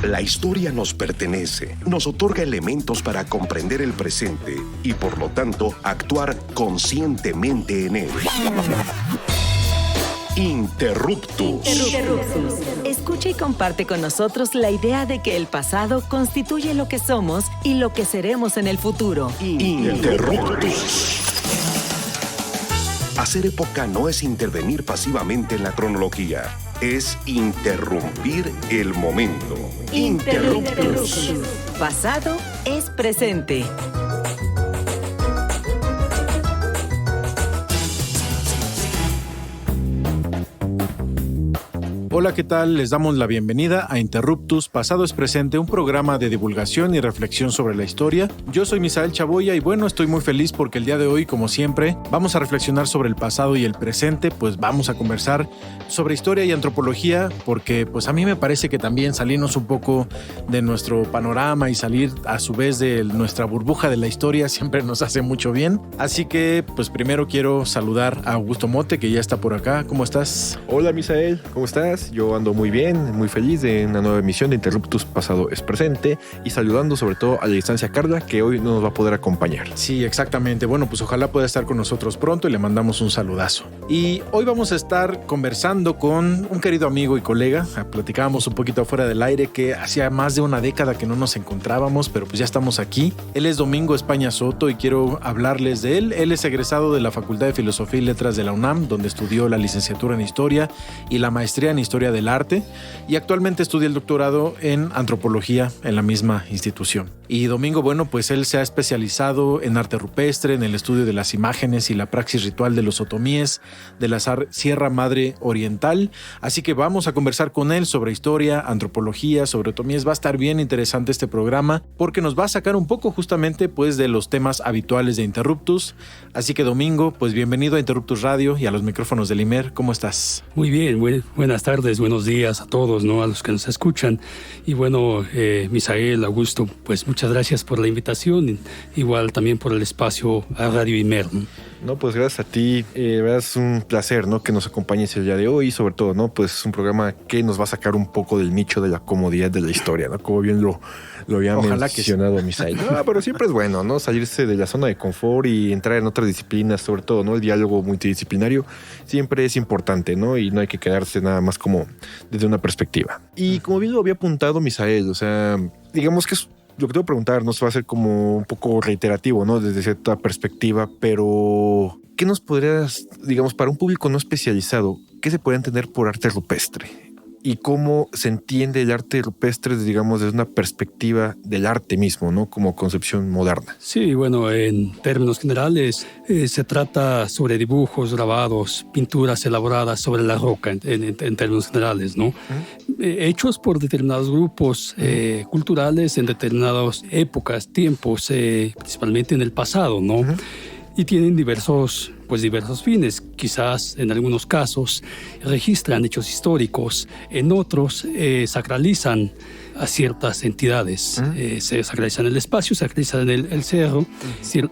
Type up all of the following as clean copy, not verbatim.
La historia nos pertenece, nos otorga elementos para comprender el presente y, por lo tanto, actuar conscientemente en él. Interruptus. Escucha y comparte con nosotros la idea de que el pasado constituye lo que somos y lo que seremos en el futuro. Interruptus. Hacer época no es intervenir pasivamente en la cronología, es interrumpir el momento. Interruptus. Pasado es presente. Hola, ¿qué tal? Les damos la bienvenida a Interruptus, Pasado es Presente, un programa de divulgación y reflexión sobre la historia. Yo soy Misael Chaboya y bueno, estoy muy feliz porque el día de hoy, como siempre, vamos a reflexionar sobre el pasado y el presente, pues vamos a conversar sobre historia y antropología, porque pues a mí me parece que también salirnos un poco de nuestro panorama y salir a su vez de nuestra burbuja de la historia siempre nos hace mucho bien. Así que pues primero quiero saludar a Augusto Mote, que ya está por acá. ¿Cómo estás? Hola Misael, ¿cómo estás? Yo ando muy bien, muy feliz de una nueva emisión de Interruptus Pasado es Presente y saludando sobre todo a la distancia a Carla, que hoy no nos va a poder acompañar. Sí, exactamente. Bueno, pues ojalá pueda estar con nosotros pronto y le mandamos un saludazo. Y hoy vamos a estar conversando con un querido amigo y colega. Platicábamos un poquito afuera del aire que hacía más de una década que no nos encontrábamos, pero pues ya estamos aquí. Él es Domingo España Soto y quiero hablarles de él. Él es egresado de la Facultad de Filosofía y Letras de la UNAM, donde estudió la licenciatura en Historia y la maestría en Historia del Arte, y actualmente estudia el doctorado en Antropología en la misma institución. Y Domingo, bueno, pues él se ha especializado en arte rupestre, en el estudio de las imágenes y la praxis ritual de los otomíes de la Sierra Madre Oriental, así que vamos a conversar con él sobre historia, antropología, sobre otomíes. Va a estar bien interesante este programa porque nos va a sacar un poco justamente pues de los temas habituales de Interruptus. Así que Domingo, pues bienvenido a Interruptus Radio y a los micrófonos del IMER. ¿Cómo estás? Muy bien, buenas tardes, buenos días a todos, ¿no? A los que nos escuchan. Y bueno, Misael, Augusto, pues muchas gracias por la invitación, igual también por el espacio a Radio IMER, ¿no? No, pues gracias a ti, verdad es un placer, ¿no? Que nos acompañes el día de hoy y sobre todo, ¿no? Pues es un programa que nos va a sacar un poco del nicho de la comodidad de la historia, ¿no? Como bien lo había mencionado Misael. No, pero siempre es bueno, ¿no? Salirse de la zona de confort y entrar en otras disciplinas, sobre todo, ¿no? El diálogo multidisciplinario siempre es importante, ¿no? Y no hay que quedarse nada más como desde una perspectiva. Y como bien lo había apuntado Misael, o sea, digamos que es lo que te voy a preguntar, nos va a ser como un poco reiterativo, ¿no? Desde cierta perspectiva, pero ¿qué nos podrías, digamos, para un público no especializado, qué se puede entender por arte rupestre? Y cómo se entiende el arte rupestre, digamos, desde una perspectiva del arte mismo, ¿no? Como concepción moderna. Sí, bueno, en términos generales, se trata sobre dibujos, grabados, pinturas elaboradas sobre la roca, en términos generales, ¿no? Hechos por determinados grupos culturales en determinadas épocas, tiempos, principalmente en el pasado, ¿no? Y tienen diversos fines. Quizás en algunos casos registran hechos históricos, en otros sacralizan a ciertas entidades. Se sacralizan el espacio, sacralizan el cerro,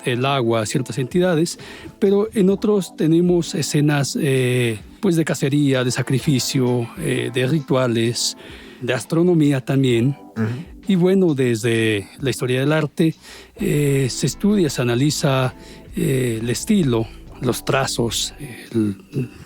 el agua, ciertas entidades, pero en otros tenemos escenas pues de cacería, de sacrificio, de rituales, de astronomía también. Y bueno, desde la historia del arte se estudia, se analiza el estilo, los trazos, el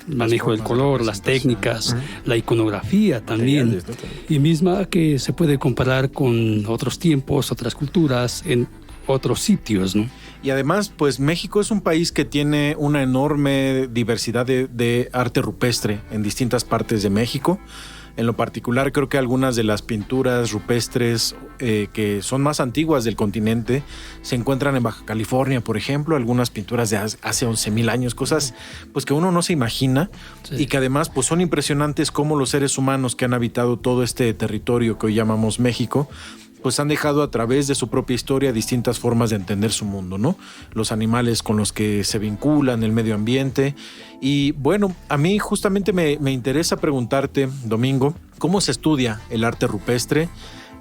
manejo del color, las técnicas, la iconografía también, y misma que se puede comparar con otros tiempos, otras culturas, en otros sitios, ¿no? Y además, pues México es un país que tiene una enorme diversidad de arte rupestre en distintas partes de México. En lo particular, creo que algunas de las pinturas rupestres que son más antiguas del continente se encuentran en Baja California, por ejemplo, algunas pinturas de hace 11,000 años, cosas pues que uno no se imagina, sí. Y que además pues son impresionantes cómo los seres humanos que han habitado todo este territorio que hoy llamamos México pues han dejado a través de su propia historia distintas formas de entender su mundo, ¿no? Los animales con los que se vinculan, el medio ambiente. Y bueno, a mí justamente me interesa preguntarte, Domingo, ¿cómo se estudia el arte rupestre?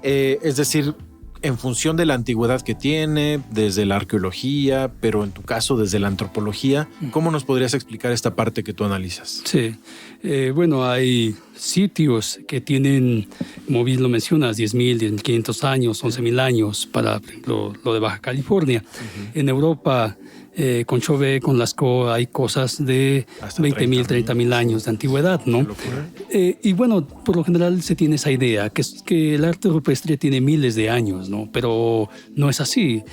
Es decir, en función de la antigüedad que tiene, desde la arqueología, pero en tu caso desde la antropología, ¿cómo nos podrías explicar esta parte que tú analizas? Sí, bueno, hay sitios que tienen como bien lo mencionas, 10.000, 10.500 años, 11.000 años para, por ejemplo, lo de Baja California. En Europa, con Chauvet, con Lascaux, hay cosas de 20.000, 30.000 años de antigüedad, ¿no? Y bueno, por lo general se tiene esa idea, que el arte rupestre tiene miles de años, ¿no? Pero no es así.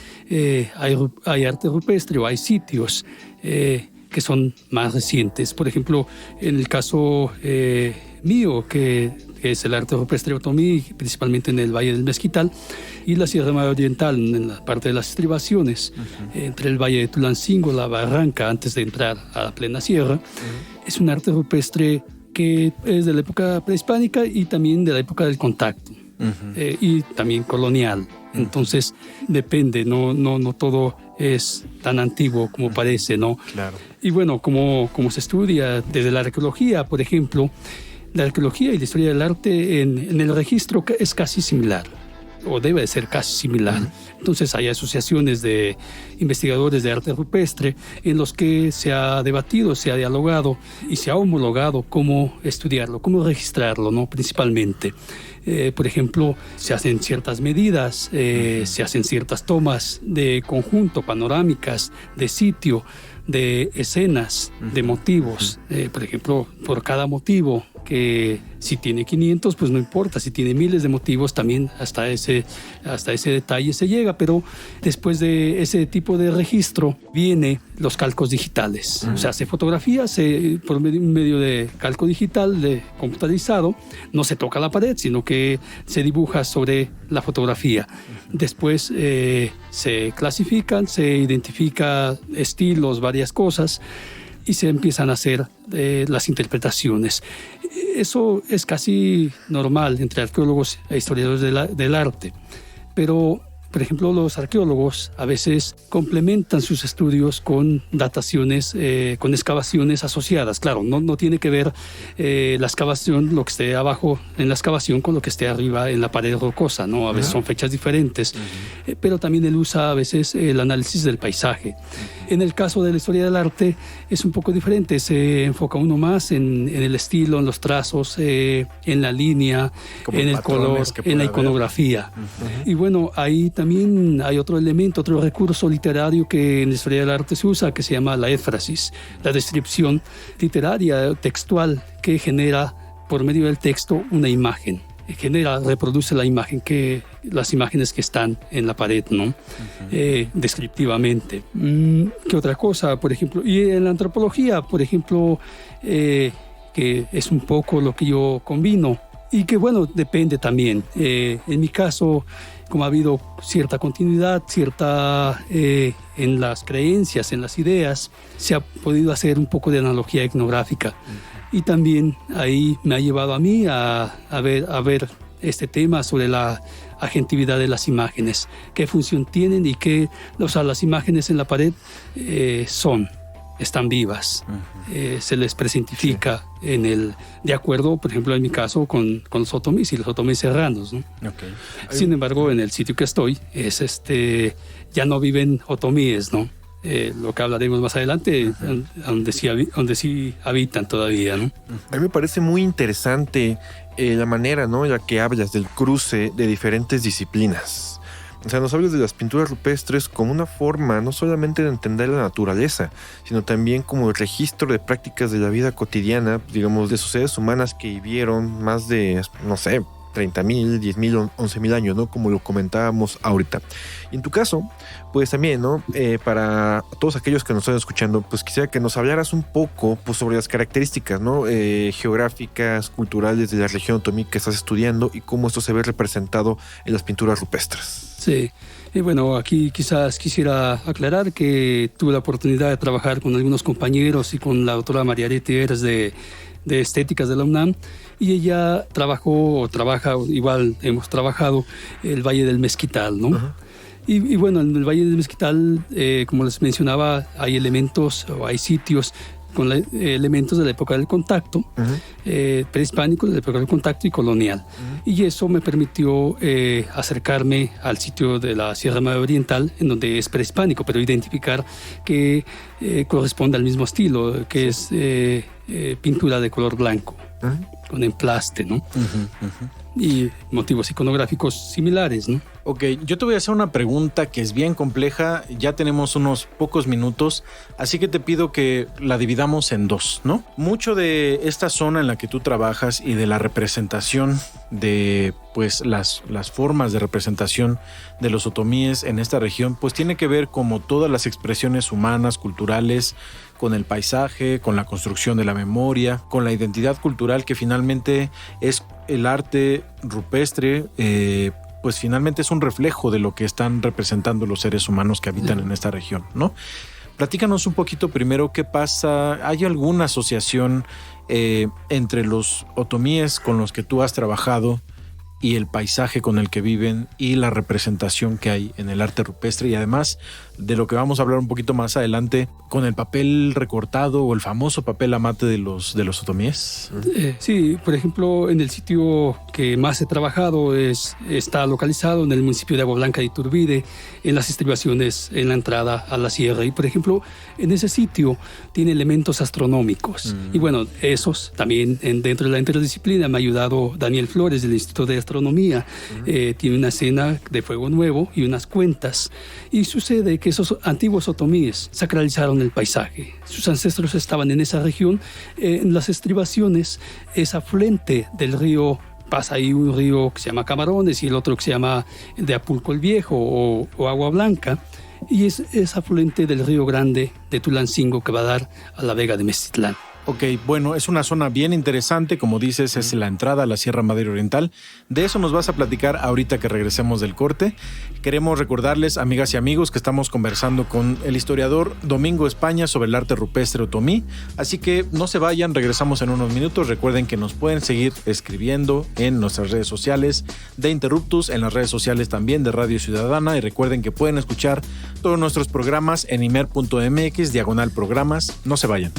Hay arte rupestre o hay sitios que son más recientes. Por ejemplo, en el caso mío, que es el arte rupestre otomí, principalmente en el Valle del Mezquital y la Sierra Madre Oriental, en la parte de las estribaciones, entre el Valle de Tulancingo, la Barranca, antes de entrar a la plena sierra. Es un arte rupestre que es de la época prehispánica y también de la época del contacto, y también colonial. Entonces, depende, no todo es tan antiguo como parece, ¿no? Claro. Y bueno, como se estudia desde la arqueología, por ejemplo, la arqueología y la historia del arte en el registro es casi similar, o debe de ser casi similar. Entonces hay asociaciones de investigadores de arte rupestre en los que se ha debatido, se ha dialogado y se ha homologado cómo estudiarlo, cómo registrarlo, ¿no? Principalmente. Por ejemplo, se hacen ciertas medidas, se hacen ciertas tomas de conjunto, panorámicas, de sitio, de escenas, de motivos. Por ejemplo, por cada motivo, que si tiene 500, pues no importa. Si tiene miles de motivos, también hasta ese detalle se llega. Pero después de ese tipo de registro, vienen los calcos digitales. O sea, se fotografía por medio de calco digital, computarizado. No se toca la pared, sino que se dibuja sobre la fotografía. Después se clasifican, se identifica estilos, varias cosas, y se empiezan a hacer las interpretaciones. Eso es casi normal entre arqueólogos e historiadores del arte. Pero, por ejemplo, los arqueólogos a veces complementan sus estudios con dataciones, con excavaciones asociadas. Claro, no tiene que ver la excavación, lo que esté abajo en la excavación, con lo que esté arriba en la pared rocosa, ¿no? A veces son fechas diferentes. Pero también él usa a veces el análisis del paisaje. En el caso de la historia del arte es un poco diferente. Se enfoca uno más en el estilo, en los trazos, en la línea, en el color, en la iconografía. Y bueno, ahí también hay otro elemento, otro recurso literario que en la historia del arte se usa, que se llama la éfrasis, la descripción literaria, textual, que genera por medio del texto una imagen. Reproduce las imágenes que están en la pared, ¿no? Descriptivamente. ¿Qué otra cosa? Por ejemplo, y en la antropología, por ejemplo, que es un poco lo que yo combino, y que bueno, depende también. En mi caso, como ha habido cierta continuidad, en las creencias, en las ideas, se ha podido hacer un poco de analogía etnográfica. Y también ahí me ha llevado a mí a ver este tema sobre la agentividad de las imágenes, qué función tienen y qué, las imágenes en la pared están vivas, se les presentifica de acuerdo, por ejemplo, en mi caso, con los otomís y los otomís serranos, ¿no? Sin embargo, en el sitio que estoy, ya no viven otomíes, ¿no? Lo que hablaremos más adelante, donde sí habitan todavía, ¿no? A mí me parece muy interesante la manera, ¿no?, en la que hablas del cruce de diferentes disciplinas. O sea, nos hablas de las pinturas rupestres como una forma no solamente de entender la naturaleza, sino también como el registro de prácticas de la vida cotidiana, digamos, de sociedades humanas que vivieron más de, no sé, 30.000, 10.000, 11.000 años, ¿no? Como lo comentábamos ahorita. Y en tu caso, pues también, ¿no? Para todos aquellos que nos están escuchando, pues quisiera que nos hablaras un poco, pues, sobre las características, ¿no? Geográficas, culturales de la región otomí que estás estudiando y cómo esto se ve representado en las pinturas rupestres. Sí. Y bueno, aquí quizás quisiera aclarar que tuve la oportunidad de trabajar con algunos compañeros y con la doctora María Arete Eres de Estéticas de la UNAM, y ella trabaja, igual hemos trabajado el Valle del Mezquital, ¿no? Y bueno, en el Valle del Mezquital, como les mencionaba, hay elementos o hay sitios con elementos de la época del contacto, prehispánicos, de la época del contacto y colonial. Y eso me permitió acercarme al sitio de la Sierra Madre Oriental, en donde es prehispánico, pero identificar que corresponde al mismo estilo, que es pintura de color blanco. con emplaste, ¿no? Y motivos iconográficos similares, ¿no? Ok, yo te voy a hacer una pregunta que es bien compleja. Ya tenemos unos pocos minutos, así que te pido que la dividamos en dos, ¿no? Mucho de esta zona en la que tú trabajas y de la representación de, pues, las formas de representación de los otomíes en esta región, pues tiene que ver como todas las expresiones humanas, culturales, con el paisaje, con la construcción de la memoria, con la identidad cultural que finalmente es el arte rupestre, pues finalmente es un reflejo de lo que están representando los seres humanos que habitan en esta región, ¿no? Platícanos un poquito primero qué pasa. ¿Hay alguna asociación entre los otomíes con los que tú has trabajado y el paisaje con el que viven y la representación que hay en el arte rupestre, y además de lo que vamos a hablar un poquito más adelante con el papel recortado o el famoso papel amate de los otomíes? Sí, por ejemplo, en el sitio que más he trabajado está localizado en el municipio de Agua Blanca de Iturbide, en las estribaciones en la entrada a la sierra. Y por ejemplo, en ese sitio tiene elementos astronómicos. Y bueno, esos también dentro de la interdisciplina me ha ayudado Daniel Flores del Instituto de Astronomía. Tiene una escena de fuego nuevo y unas cuentas. Y sucede que esos antiguos otomíes sacralizaron el paisaje. Sus ancestros estaban en esa región. En las estribaciones es afluente del río. Pasa ahí un río que se llama Camarones y el otro que se llama de Apulco el Viejo o Agua Blanca. Y es afluente del río Grande de Tulancingo que va a dar a la Vega de Mestitlán. Ok, bueno, es una zona bien interesante, como dices, es la entrada a la Sierra Madre Oriental. De eso nos vas a platicar ahorita que regresemos del corte. Queremos recordarles, amigas y amigos, que estamos conversando con el historiador Domingo España sobre el arte rupestre otomí. Así que no se vayan, regresamos en unos minutos. Recuerden que nos pueden seguir escribiendo en nuestras redes sociales de Interruptus, en las redes sociales también de Radio Ciudadana, y recuerden que pueden escuchar todos nuestros programas en imer.mx/programas. No se vayan.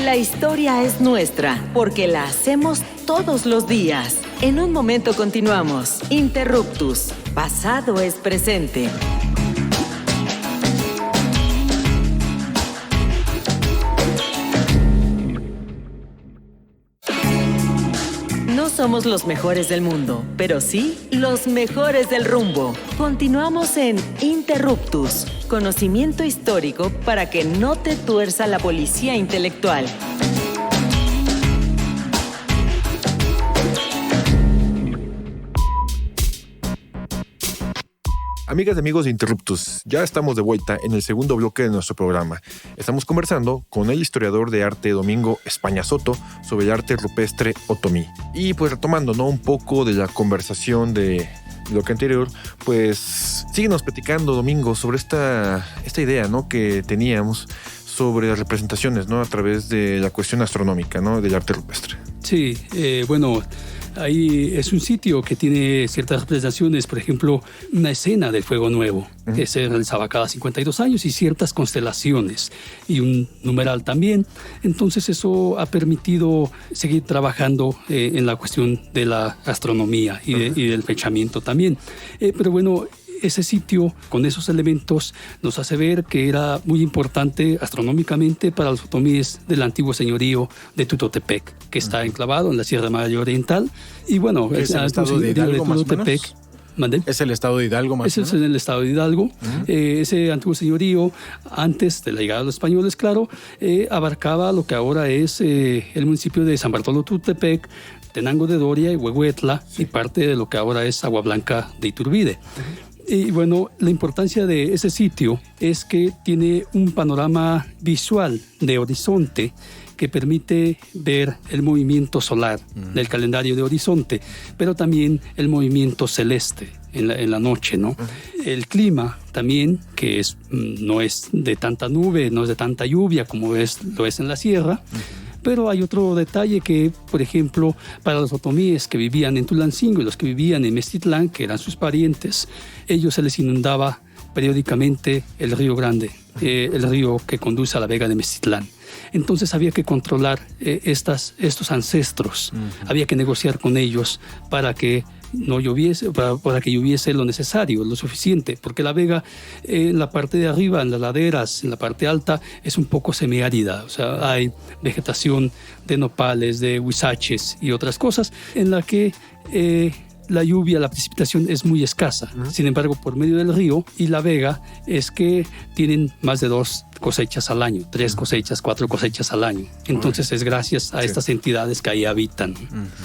La historia es nuestra, porque la hacemos todos los días. En un momento continuamos. Interruptus. Pasado es presente. No somos los mejores del mundo, pero sí los mejores del rumbo. Continuamos en Interruptus. Conocimiento histórico para que no te tuerza la policía intelectual. Amigas y amigos de Interruptus, ya estamos de vuelta en el segundo bloque de nuestro programa. Estamos conversando con el historiador de arte Domingo España Soto sobre el arte rupestre otomí. Y pues retomando, ¿no?, un poco de la conversación de lo que anterior, pues síguenos platicando, Domingo, sobre esta idea, ¿no?, que teníamos sobre las representaciones, ¿no?, a través de la cuestión astronómica, ¿no?, del arte rupestre. Sí, bueno, ahí es un sitio que tiene ciertas representaciones, por ejemplo, una escena del Fuego Nuevo, que se realizaba cada 52 años, y ciertas constelaciones, y un numeral también. Entonces eso ha permitido seguir trabajando en la cuestión de la astronomía y del fechamiento también. Pero bueno, ese sitio con esos elementos nos hace ver que era muy importante astronómicamente para los otomíes del antiguo señorío de Tutotepec, que está enclavado en la Sierra Madre Oriental. Y bueno, ¿es el estado de Hidalgo más o menos? ¿Mandé? ¿Es el estado de Hidalgo más o menos? Ese es el estado de Hidalgo. Ese antiguo señorío, antes de la llegada de los españoles, claro, abarcaba lo que ahora es el municipio de San Bartolo Tutepec, Tenango de Doria y Huehuetla, y parte de lo que ahora es Agua Blanca de Iturbide. Y bueno, la importancia de ese sitio es que tiene un panorama visual de horizonte que permite ver el movimiento solar del calendario de horizonte, pero también el movimiento celeste en la noche, ¿no? El clima también, que no es de tanta nube, no es de tanta lluvia como lo es en la sierra. Pero hay otro detalle que, por ejemplo, para los otomíes que vivían en Tulancingo y los que vivían en Mestitlán, que eran sus parientes, ellos se les inundaba periódicamente el río Grande, el río que conduce a la vega de Mestitlán. Entonces había que controlar estos ancestros, había que negociar con ellos para que no lloviese, para que lloviese lo necesario, lo suficiente, porque la vega en la parte de arriba, en las laderas, en la parte alta, es un poco semiárida, o sea, hay vegetación de nopales, de huizaches y otras cosas en la que la lluvia, la precipitación es muy escasa. Sin embargo, por medio del río y la vega es que tienen más de 2 cosechas al año, 3 cosechas, 4 cosechas al año. Entonces es gracias a estas entidades que ahí habitan,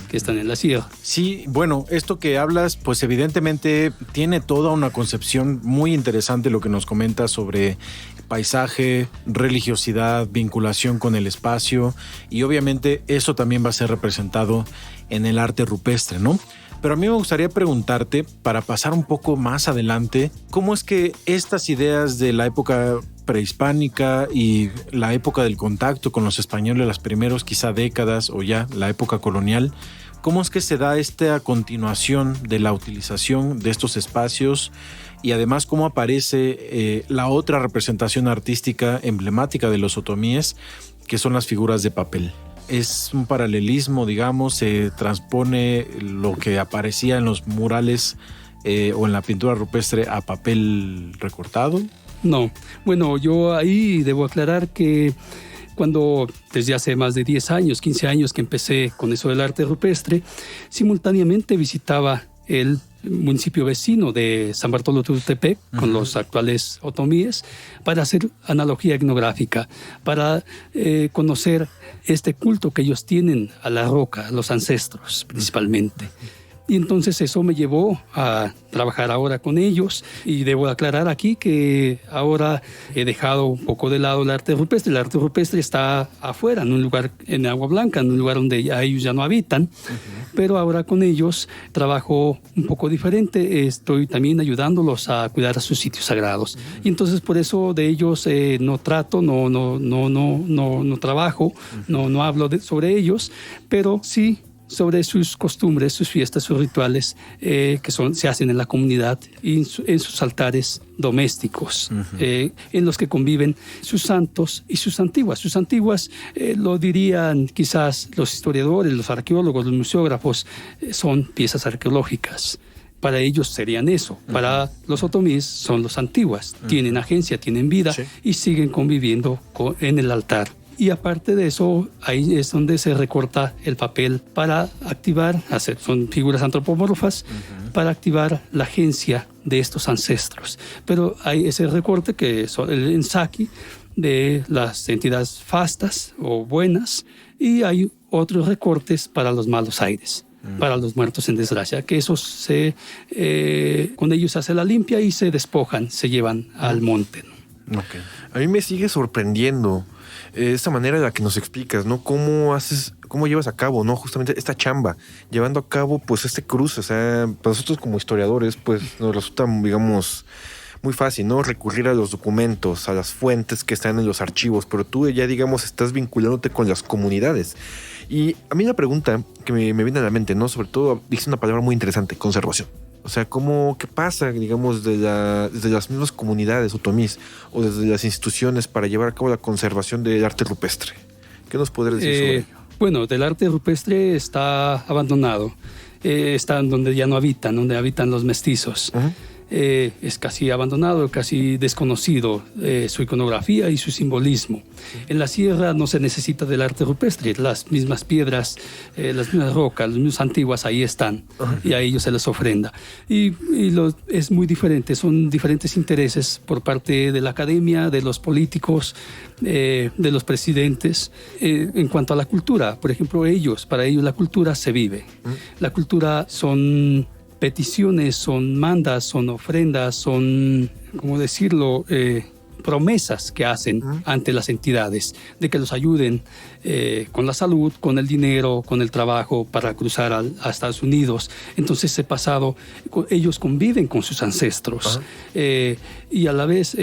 que están en la sierra. Sí, bueno, esto que hablas, pues evidentemente tiene toda una concepción muy interesante lo que nos comentas sobre paisaje, religiosidad, vinculación con el espacio, y obviamente eso también va a ser representado en el arte rupestre, ¿no? Pero a mí me gustaría preguntarte, para pasar un poco más adelante, ¿cómo es que estas ideas de la época prehispánica y la época del contacto con los españoles, las primeras quizá décadas o ya la época colonial, cómo es que se da esta continuación de la utilización de estos espacios y además cómo aparece la otra representación artística emblemática de los otomíes, que son las figuras de papel? Es un paralelismo, digamos, se transpone lo que aparecía en los murales o en la pintura rupestre a papel recortado. No, bueno, yo ahí debo aclarar que cuando desde hace más de 10 años, 15 años que empecé con eso del arte rupestre, simultáneamente visitaba el municipio vecino de San Bartolo Tutepec, con los actuales otomíes, para hacer analogía etnográfica, para conocer este culto que ellos tienen a la roca, a los ancestros principalmente. Y entonces eso me llevó a trabajar ahora con ellos, y debo aclarar aquí que ahora he dejado un poco de lado el arte rupestre. El arte rupestre está afuera, en un lugar en Agua Blanca, en un lugar donde ellos ya no habitan, pero ahora con ellos trabajo un poco diferente. Estoy también ayudándolos a cuidar a sus sitios sagrados, y entonces por eso de ellos no trato, no trabajo, no hablo sobre ellos, pero sí sobre sus costumbres, sus fiestas, sus rituales que se hacen en la comunidad y en sus altares domésticos, en los que conviven sus santos y sus antiguas. Sus antiguas, lo dirían quizás los historiadores, los arqueólogos, los museógrafos, son piezas arqueológicas. Para ellos serían eso. Para los otomíes son los antiguas. Tienen agencia, tienen vida, y siguen conviviendo en el altar. Y aparte de eso, ahí es donde se recorta el papel para activar, son figuras antropomorfas, para activar la agencia de estos ancestros. Pero hay ese recorte que es el ensaki de las entidades fastas o buenas, y hay otros recortes para los malos aires, para los muertos en desgracia, que esos con ellos se hace la limpia y se despojan, se llevan al monte, ¿no? Okay. A mí me sigue sorprendiendo esta manera en la que nos explicas, ¿no? Cómo llevas a cabo, ¿no? Justamente esta chamba, llevando a cabo, pues, este cruce. O sea, para nosotros como historiadores, pues, nos resulta, digamos, muy fácil, ¿no? Recurrir a los documentos, a las fuentes que están en los archivos, pero tú ya, digamos, estás vinculándote con las comunidades. Y a mí la pregunta que me viene a la mente, ¿no? Sobre todo, dice una palabra muy interesante: conservación. O sea, ¿qué pasa, digamos, desde las mismas comunidades otomíes o desde las instituciones para llevar a cabo la conservación del arte rupestre? ¿Qué nos podrías decir sobre ello? Bueno, del arte rupestre está abandonado. Está donde ya no habitan, donde habitan los mestizos. Es casi abandonado, casi desconocido su iconografía y su simbolismo. En la sierra no se necesita del arte rupestre, las mismas piedras, las mismas rocas, las mismas antiguas ahí están, y a ellos se les ofrenda. Y es muy diferente, son diferentes intereses por parte de la academia, de los políticos, de los presidentes, en cuanto a la cultura. Por ejemplo, para ellos la cultura se vive. La cultura son peticiones, son mandas, son ofrendas, son, ¿cómo decirlo?, promesas que hacen ante las entidades de que los ayuden con la salud, con el dinero, con el trabajo para cruzar a Estados Unidos. Entonces ese pasado, ellos conviven con sus ancestros. Y a la vez,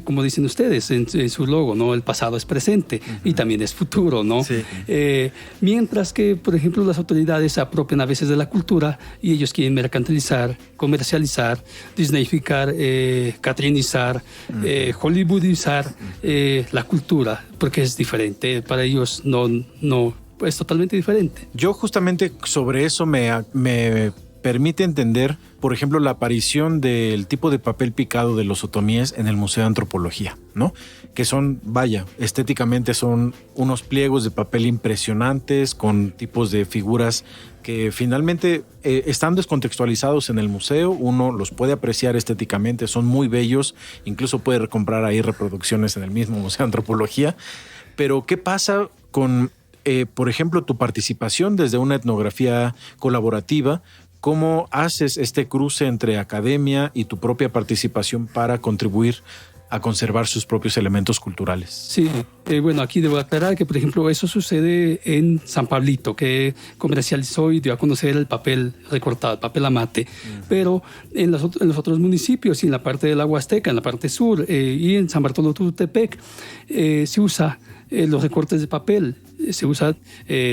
como dicen ustedes en su logo, ¿no? El pasado es presente y también es futuro, ¿no? Sí. Mientras que, por ejemplo, las autoridades se apropian a veces de la cultura y ellos quieren mercantilizar, comercializar, disneyficar, catrinizar, hollywoodizar la cultura, porque es diferente. Para ellos no es totalmente diferente. Yo justamente sobre eso me permite entender, por ejemplo, la aparición del tipo de papel picado de los otomíes en el Museo de Antropología, ¿no? Que son, estéticamente son unos pliegos de papel impresionantes con tipos de figuras que finalmente están descontextualizados en el museo. Uno los puede apreciar estéticamente, son muy bellos, incluso puede comprar ahí reproducciones en el mismo Museo de Antropología. Pero ¿qué pasa con, por ejemplo, tu participación desde una etnografía colaborativa? ¿Cómo haces este cruce entre academia y tu propia participación para contribuir a conservar sus propios elementos culturales? Sí, bueno, aquí debo aclarar que, por ejemplo, eso sucede en San Pablito, que comercializó y dio a conocer el papel recortado, el papel amate. Pero en los otros municipios y en la parte de la Huasteca, en la parte sur y en San Bartolo Tutepec, se usa los recortes de papel. Se usa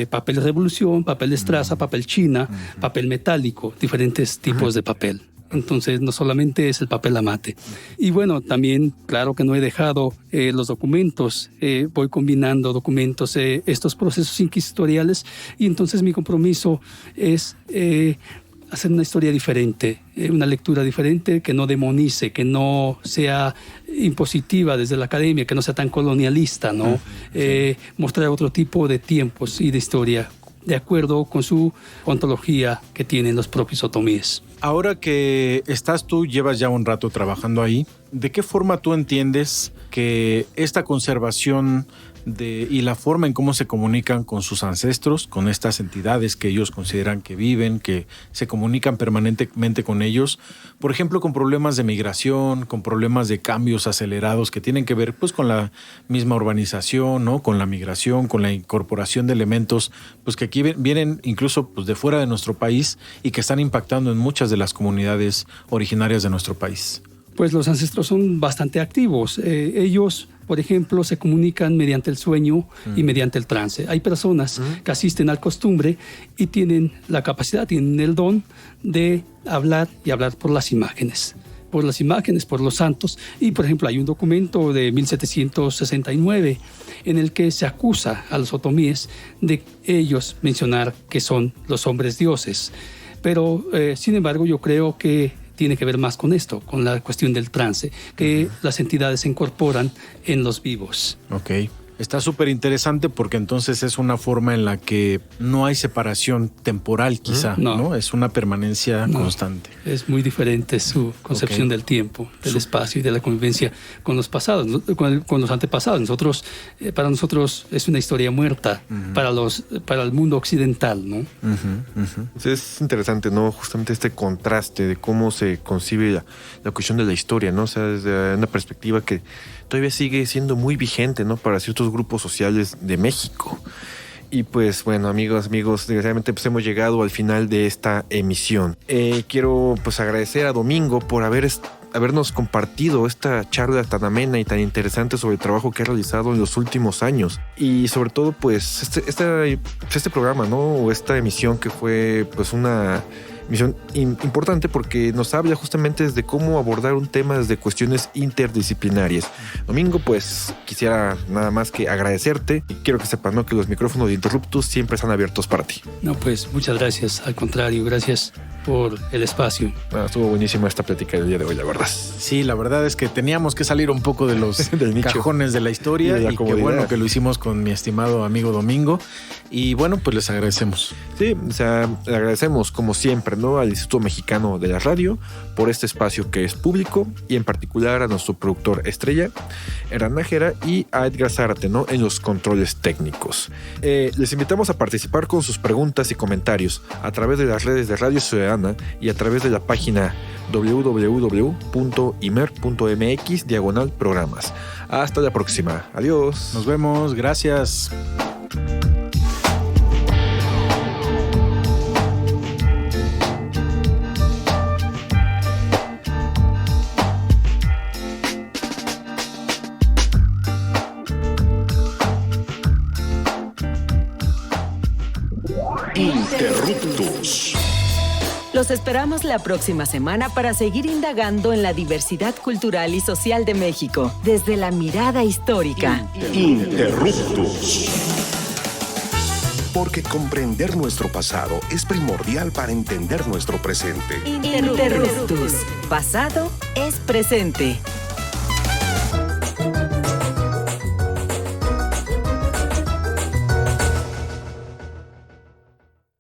papel de revolución, papel de estraza, papel china, papel metálico, diferentes tipos de papel. Entonces, no solamente es el papel amate. Y bueno, también, claro que no he dejado los documentos. Voy combinando documentos, estos procesos inquisitoriales. Y entonces mi compromiso es hacer una historia diferente, una lectura diferente que no demonice, que no sea impositiva desde la academia, que no sea tan colonialista, ¿no? Mostrar otro tipo de tiempos y de historia de acuerdo con su ontología que tienen los propios otomíes. Ahora que llevas ya un rato trabajando ahí, ¿de qué forma tú entiendes que esta conservación y la forma en cómo se comunican con sus ancestros, con estas entidades que ellos consideran que viven, que se comunican permanentemente con ellos, por ejemplo, con problemas de migración, con problemas de cambios acelerados que tienen que ver pues con la misma urbanización, ¿no? Con la migración, con la incorporación de elementos pues que aquí vienen incluso pues de fuera de nuestro país y que están impactando en muchas de las comunidades originarias de nuestro país? Pues los ancestros son bastante activos. Ellos, por ejemplo, se comunican mediante el sueño y mediante el trance. Hay personas que asisten al costumbre y tienen la capacidad, tienen el don de hablar y hablar por las imágenes. Por las imágenes, por los santos. Y, por ejemplo, hay un documento de 1769 en el que se acusa a los otomíes de ellos mencionar que son los hombres dioses. Pero, sin embargo, yo creo que tiene que ver más con esto, con la cuestión del trance, que las entidades se incorporan en los vivos. Ok. Está súper interesante porque entonces es una forma en la que no hay separación temporal quizá, ¿no? Es una permanencia constante. Es muy diferente su concepción del tiempo, del espacio y de la convivencia con los pasados, con los antepasados. Para nosotros es una historia muerta para el mundo occidental, ¿no? Es interesante, ¿no? Justamente este contraste de cómo se concibe la cuestión de la historia, ¿no? O sea, desde una perspectiva que todavía sigue siendo muy vigente, ¿no? Para ciertos grupos sociales de México. Y pues bueno, amigos, desgraciadamente pues hemos llegado al final de esta emisión. Quiero pues agradecer a Domingo por habernos compartido esta charla tan amena y tan interesante sobre el trabajo que ha realizado en los últimos años. Y sobre todo pues este programa, ¿no? O esta emisión que fue pues una misión importante porque nos habla justamente desde cómo abordar un tema desde cuestiones interdisciplinarias. Domingo, pues quisiera nada más que agradecerte y quiero que sepas, ¿no? Que los micrófonos de Interruptus siempre están abiertos para ti. No, pues muchas gracias, al contrario, gracias por el espacio. Estuvo buenísima esta plática del día de hoy, la verdad. Sí, la verdad es que teníamos que salir un poco de los cajones de la historia y qué bueno que lo hicimos con mi estimado amigo Domingo y bueno, pues les agradecemos. Sí, o sea, le agradecemos como siempre, ¿no? Al Instituto Mexicano de la Radio por este espacio que es público y en particular a nuestro productor estrella, Hernán Nájera, y a Edgar Zárate, ¿no? En los controles técnicos. Les invitamos a participar con sus preguntas y comentarios a través de las redes de Radio Ciudadana y a través de la página www.imer.mx/programas. Hasta la próxima. Adiós. Nos vemos. Gracias. Interruptus. Los esperamos la próxima semana para seguir indagando en la diversidad cultural y social de México desde la mirada histórica. Interruptus. Porque comprender nuestro pasado es primordial para entender nuestro presente. Interruptus. Pasado es presente.